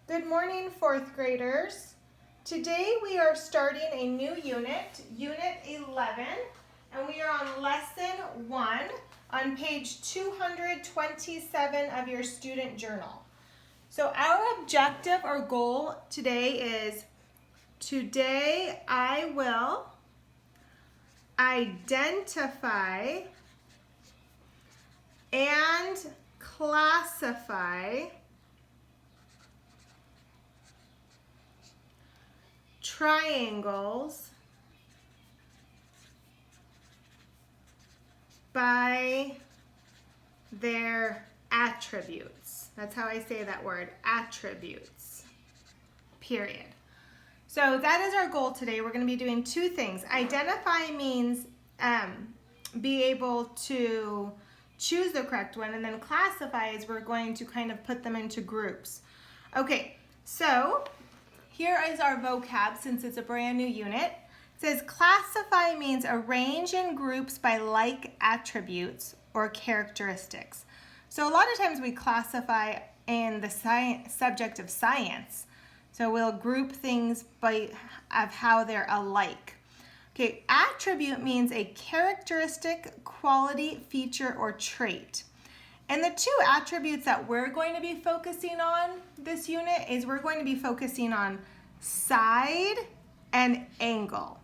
Good morning, fourth graders. Today we are starting a new unit, Unit 11, and we are on Lesson 1 on page 227 of your student journal. So our objective or goal today is, today I will identify and classify triangles by their attributes. That's how I say that word, attributes, period. So that is our goal today. We're going to be doing two things. Identify means be able to choose the correct one, and then classify is we're going to kind of put them into groups. Okay, so here is our vocab since it's a brand new unit. It says classify means arrange in groups by like attributes or characteristics. So a lot of times we classify in the subject of science. So we'll group things of how they're alike. Okay, attribute means a characteristic, quality, feature, or trait. And the two attributes that we're going to be focusing on this unit is we're going to be focusing on side and angle.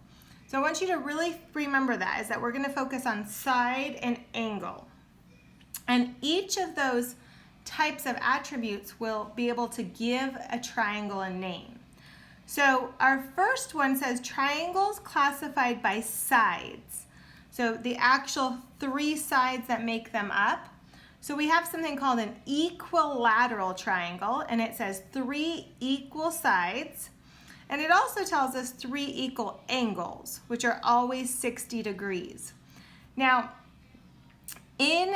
So I want you to really remember that, is that we're going to focus on side and angle. And each of those types of attributes will be able to give a triangle a name. So our first one says triangles classified by sides. So the actual three sides that make them up. So we have something called an equilateral triangle, and it says 3 equal sides. And it also tells us 3 equal angles, which are always 60 degrees. Now, in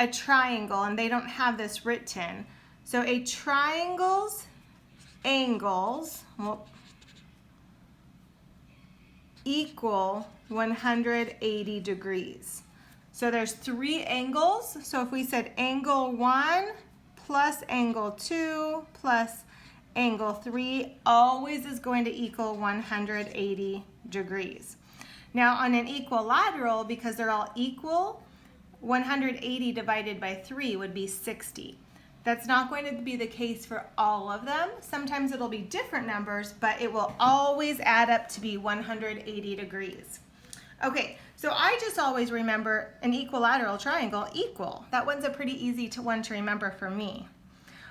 a triangle, and they don't have this written, so a triangle's angles will equal 180 degrees. So there's 3 angles. So if we said angle 1 plus angle 2 plus angle 3 always is going to equal 180 degrees. Now on an equilateral, because they're all equal, 180 divided by 3 would be 60. That's not going to be the case for all of them. Sometimes it'll be different numbers, but it will always add up to be 180 degrees. Okay, so I just always remember an equilateral triangle, equal. That one's a pretty easy one to remember for me.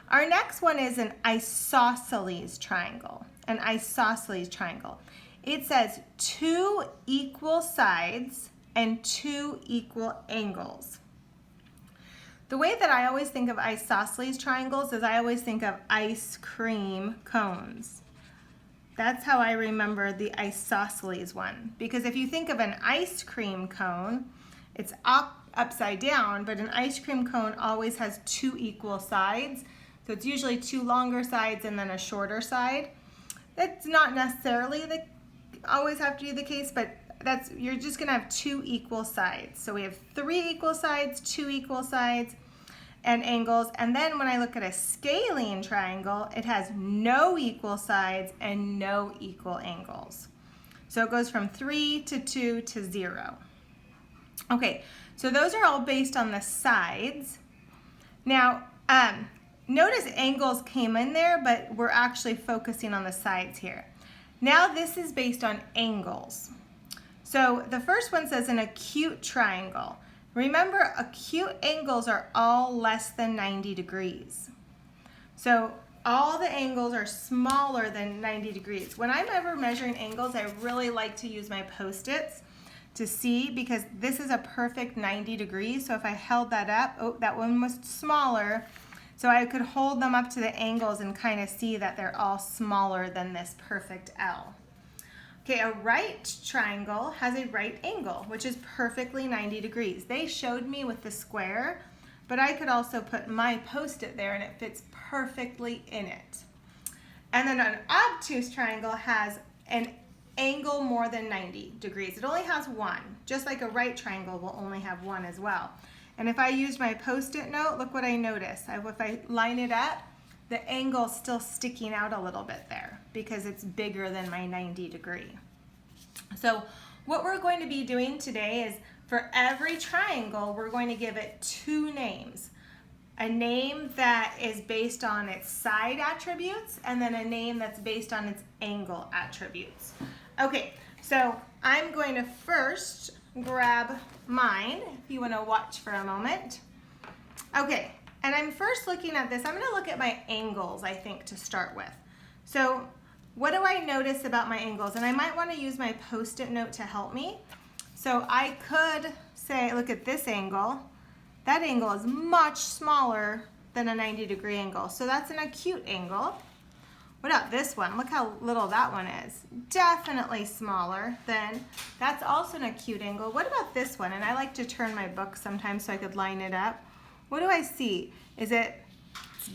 Our next one is an isosceles triangle. An isosceles triangle. It says 2 equal sides and 2 equal angles. The way that I always think of isosceles triangles is I always think of ice cream cones. That's how I remember the isosceles one. Because if you think of an ice cream cone, it's upside down, but an ice cream cone always has 2 equal sides. So it's usually 2 longer sides and then a shorter side. That's not necessarily always have to be the case, but you're just gonna have 2 equal sides. So we have 3 equal sides, 2 equal sides, and angles. And then when I look at a scalene triangle, it has no equal sides and no equal angles. So it goes from 3 to 2 to 0. Okay, so those are all based on the sides. Now, notice angles came in there, but we're actually focusing on the sides here. Now this is based on angles. So the first one says an acute triangle. Remember, acute angles are all less than 90 degrees. So all the angles are smaller than 90 degrees. When I'm ever measuring angles, I really like to use my Post-its to see, because this is a perfect 90 degrees. So if I held that up, oh, that one was smaller. So I could hold them up to the angles and kind of see that they're all smaller than this perfect L. Okay, a right triangle has a right angle, which is perfectly 90 degrees. They showed me with the square, but I could also put my Post-it there and it fits perfectly in it. And then an obtuse triangle has an angle more than 90 degrees. It only has one, just like a right triangle will only have one as well. And if I use my Post-it note, look what I notice. If I line it up, the angle's still sticking out a little bit there because it's bigger than my 90 degree. So what we're going to be doing today is for every triangle, we're going to give it two names. A name that is based on its side attributes, and then a name that's based on its angle attributes. Okay, so I'm going to first grab mine, if you want to watch for a moment. Okay, and I'm first looking at this. I'm going to look at my angles, I think, to start with. So what do I notice about my angles? And I might want to use my Post-it note to help me. So I could say, look at this angle. That angle is much smaller than a 90 degree angle. So that's an acute angle. What about this one? Look how little that one is. Definitely smaller than, that's also an acute angle. What about this one? And I like to turn my book sometimes so I could line it up. What do I see? It's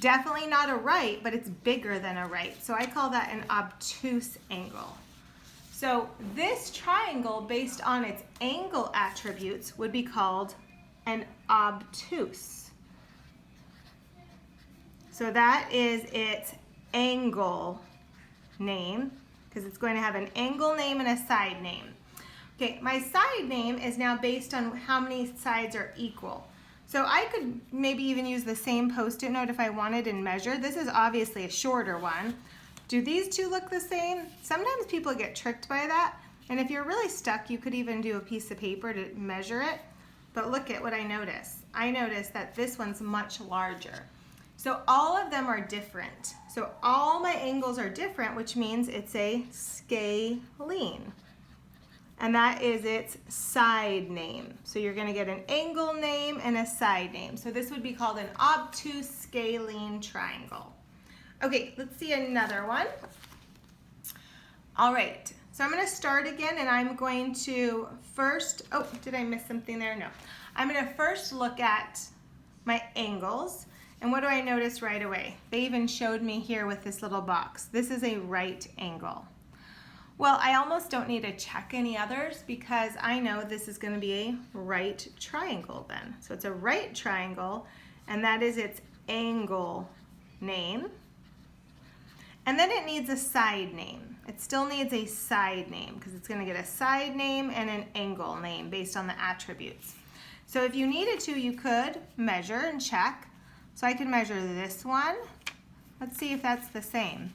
definitely not a right, but it's bigger than a right. So I call that an obtuse angle. So this triangle, based on its angle attributes, would be called an obtuse. So that is its angle name, because it's going to have an angle name and a side name. Okay, my side name is now based on how many sides are equal. So I could maybe even use the same Post-it note if I wanted and measure. This is obviously a shorter one. Do these two look the same? Sometimes people get tricked by that, and if you're really stuck, you could even do a piece of paper to measure it. But look at what I notice. I notice that this one's much larger. So all of them are different. So all my angles are different, which means it's a scalene. And that is its side name. So you're going to get an angle name and a side name. So this would be called an obtuse scalene triangle. Okay, let's see another one. All right. So I'm going to start again, and I'm going to first, oh, did I miss something there? No. I'm going to first look at my angles, and what do I notice right away? They even showed me here with this little box. This is a right angle. Well, I almost don't need to check any others because I know this is going to be a right triangle then. So it's a right triangle, and that is its angle name. And then it needs a side name. It still needs a side name because it's going to get a side name and an angle name based on the attributes. So if you needed to, you could measure and check. So I could measure this one. Let's see if that's the same.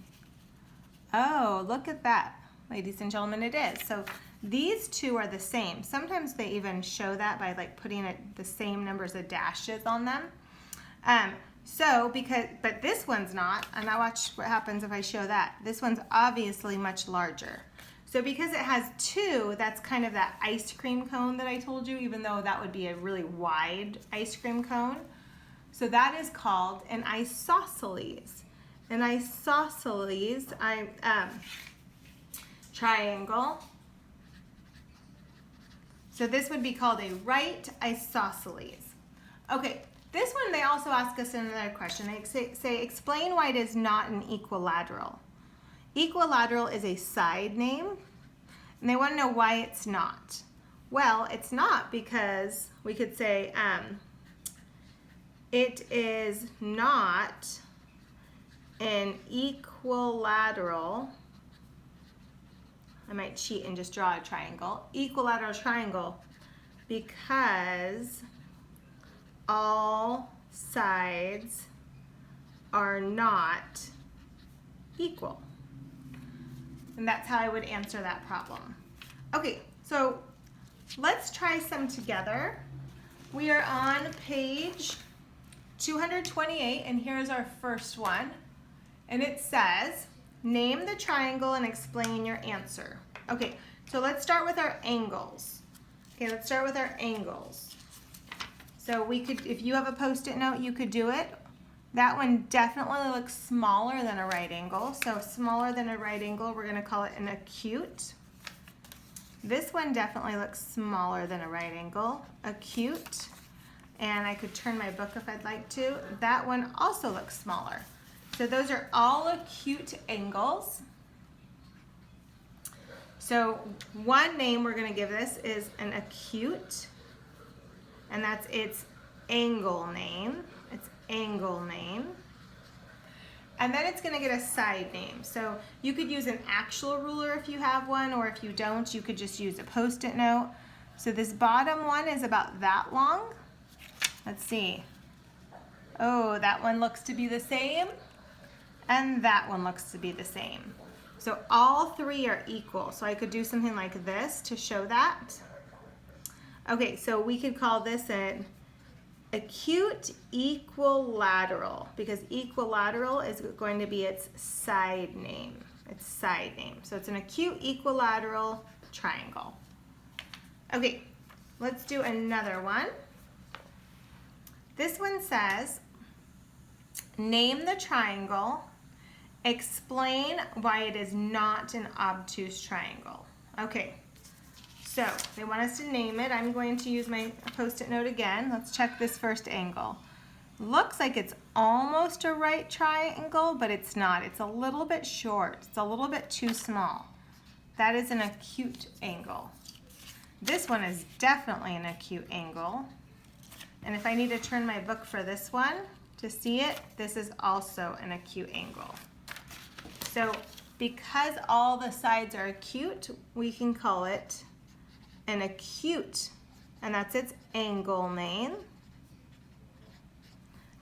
Oh, look at that. Ladies and gentlemen, it is. So these two are the same. Sometimes they even show that by like putting the same numbers of dashes on them. But this one's not, and now watch what happens if I show that. This one's obviously much larger. So because it has two, that's kind of that ice cream cone that I told you, even though that would be a really wide ice cream cone. So that is called an isosceles. An isosceles triangle. So this would be called a right isosceles. Okay. This one, they also ask us another question. They say, explain why it is not an equilateral. Equilateral is a side name, and they want to know why it's not. Well, it's not because we could say it is not an equilateral. I might cheat and just draw a triangle. Equilateral triangle because all sides are not equal. And that's how I would answer that problem. Okay, so let's try some together. We are on page 228, and here's our first one. And it says, name the triangle and explain your answer. Okay, so let's start with our angles. Okay, let's start with our angles. So we could, if you have a Post-it note, you could do it. That one definitely looks smaller than a right angle. So smaller than a right angle, we're going to call it an acute. This one definitely looks smaller than a right angle, acute. And I could turn my book if I'd like to. That one also looks smaller. So those are all acute angles. So one name we're going to give this is an acute. And that's its angle name. Its angle name. And then it's gonna get a side name. So you could use an actual ruler if you have one, or if you don't, you could just use a Post-it note. So this bottom one is about that long. Let's see. Oh, that one looks to be the same. And that one looks to be the same. So all three are equal. So I could do something like this to show that. Okay, so we could call this an acute equilateral, because equilateral is going to be its side name. Its side name. So it's an acute equilateral triangle. Okay, let's do another one. This one says, name the triangle, explain why it is not an obtuse triangle. Okay, so they want us to name it. I'm going to use my Post-it note again. Let's check this first angle. Looks like it's almost a right triangle, but it's not. It's a little bit short. It's a little bit too small. That is an acute angle. This one is definitely an acute angle. And if I need to turn my book for this one to see it, this is also an acute angle. So because all the sides are acute, we can call it an acute, and that's its angle name.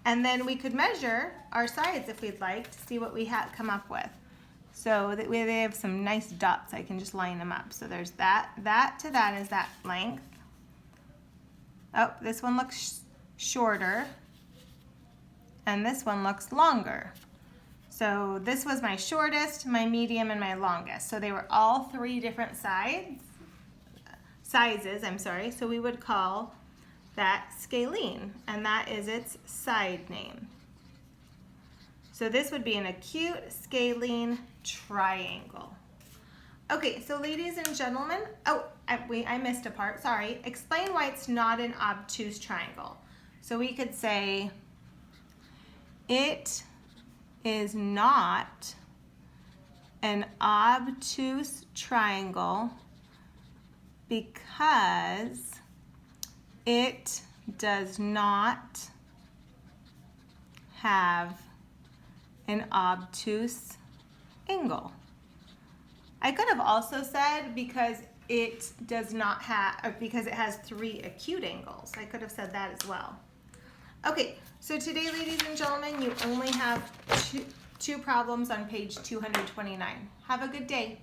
And then we could measure our sides if we'd like to see what we come up with. So that way they have some nice dots, I can just line them up. So there's that to that is that length. Oh, this one looks shorter, and this one looks longer. So this was my shortest, my medium, and my longest. So they were all three different sizes, so we would call that scalene, and that is its side name. So this would be an acute scalene triangle. Okay, so ladies and gentlemen, I missed a part, sorry. Explain why it's not an obtuse triangle. So we could say, it is not an obtuse triangle because it does not have an obtuse angle. I could have also said because it does not have, or because it has three acute angles. I could have said that as well. Okay, so today, ladies and gentlemen, you only have two problems on page 229. Have a good day.